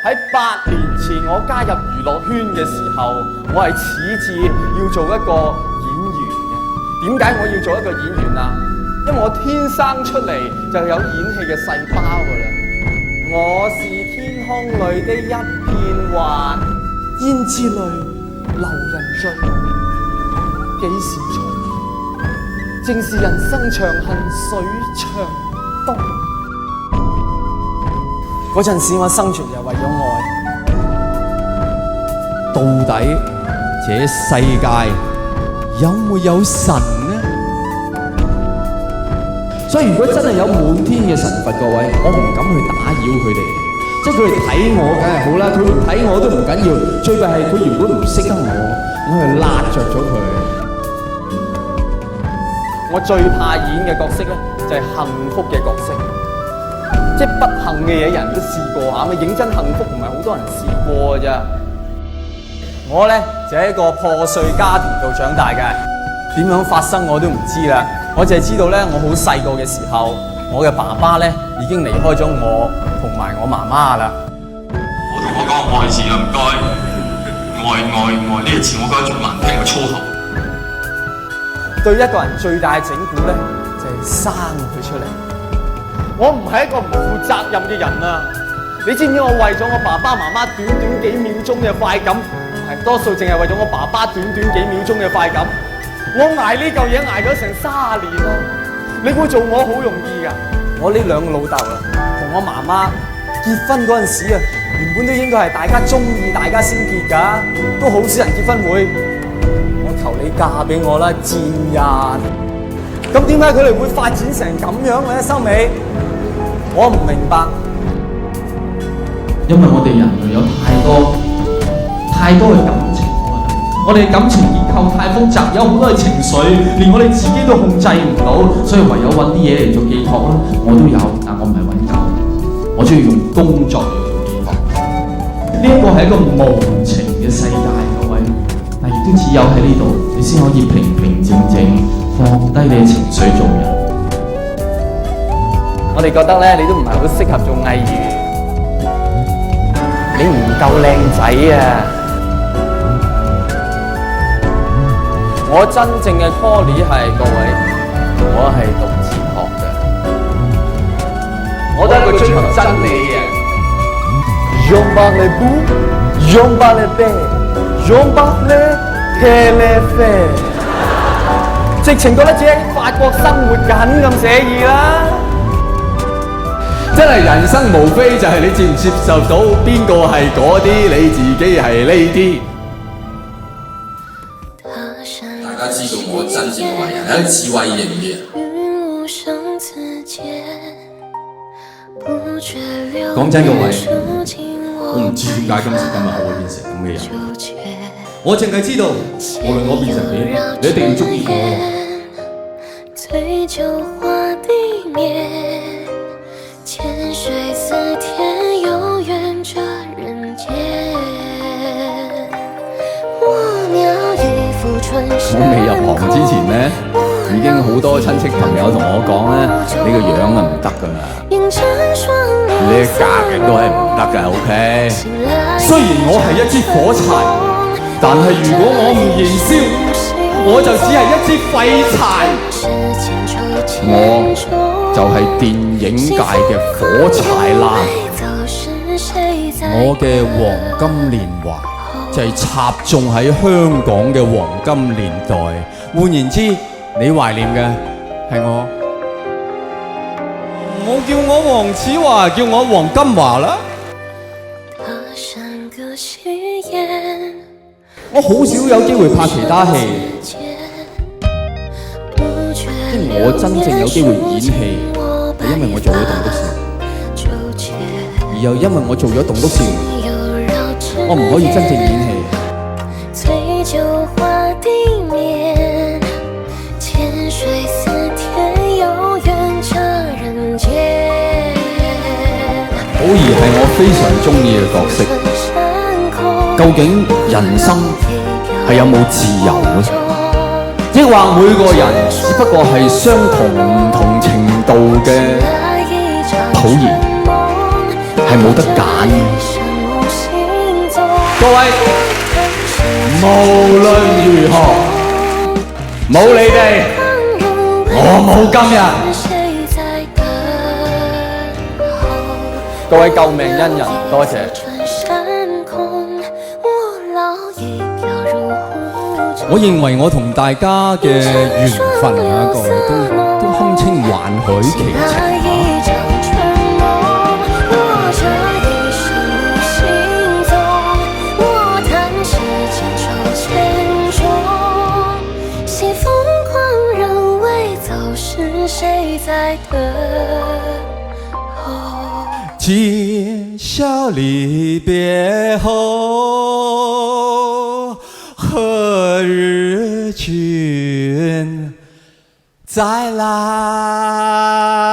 喺8年前我加入娛樂圈嘅時候，我係始志要做一個演員嘅。點解我要做一個演員啊？因為我天生出嚟就有演戲嘅細胞噶啦。我是天空裏的一片雲，胭脂淚流人醉，幾時重？正是人生長恨水長東。嗰陣時我生存就為咗愛。到底這世界有沒有神呢？所以如果真係有滿天嘅神佛，各位，我唔敢去打擾佢哋。即係佢哋睇我梗係好啦，佢唔睇我都唔緊要。最弊係佢原本唔識得我去辣着咗佢。我最怕演嘅角色咧，就係幸福嘅角色。即係不幸嘅嘢，人都試過嚇，咪認真幸福唔係好多人試過㗎咋。我咧就喺一個破碎家庭度長大嘅，點樣發生我都唔知啦。我淨係知道咧，我好細個嘅時候，我嘅爸爸咧已經離開咗我同埋我媽媽啦。我同我講愛字啦，唔該，愛呢個字，我覺得仲難聽過粗口。對一個人最大嘅整蠱咧，就係生佢出嚟。我唔係一個唔負責任嘅人啊！你知唔知我為咗我爸爸媽媽短短幾秒鐘嘅快感，係多數淨係為咗我爸爸短短幾秒鐘嘅快感，我捱呢嚿嘢捱咗成30年啦！你估做我好容易㗎？我呢兩個老豆啊，同我媽媽結婚嗰陣時啊，原本都應該係大家中意大家先結㗎，都好少人結婚會。我求你嫁俾我啦，賤人！咁點解佢哋會發展成咁樣咧？收尾我唔明白，因為我哋人類有太多嘅感情，我哋感情結構太複雜，有好多嘅情緒，連我哋自己都控制唔到，所以唯有揾啲嘢嚟做寄託啦。我都有，但我唔係揾狗，我中意用工作嚟做寄託。呢一個係一個無情嘅世界，各位，但亦都只有喺呢度，你先可以平平靜靜放低你嘅情緒做人。我哋覺得咧，你都唔係好適合做藝員，你唔夠靚仔啊！我真正嘅 callie 係各位，我係讀哲學嘅，我都係一個追求真理嘅人。用百利布，用百利啤，用百利茄喱啡，直情覺得自己喺法國生活緊咁寫意啦！真係人生無非就係你接唔接受到邊個係嗰啲，你自己係呢啲。大家知道我真正嘅為人係一個智慧型嘅人。講真各位，我唔知點解今時今日我會變成咁嘅人。我淨係知道，無論我變成點，你一定要中意我。我未入行之前咧，已經好多親戚朋友同我講咧，你個樣啊唔得噶啦，你嘅格亦都係唔得噶 ，OK。雖然我係一支火柴，但係如果我唔燃燒，我就只係一支廢柴。我就係電影界嘅火柴啦。我嘅黃金年華就係插種喺香港嘅黃金年代。換言之，你懷念嘅係我。冇叫我黃子華，叫我黃金華啦。我好少有機會拍其他戲，即係我真正有機會演戲，係因為我做咗棟篤笑，而又因為我做咗棟篤笑，我唔可以真正演戲。寶儀係我非常中意嘅角色。究竟人生係有冇自由嘅？抑或每個人只不過係相同唔同程度嘅討厭，係冇得揀。各位，無論如何，冇你哋，我冇今日。各位救命恩人，多謝。我認為我同大家嘅緣分啊，各位都堪稱環海奇情今宵離別後，何日君再來？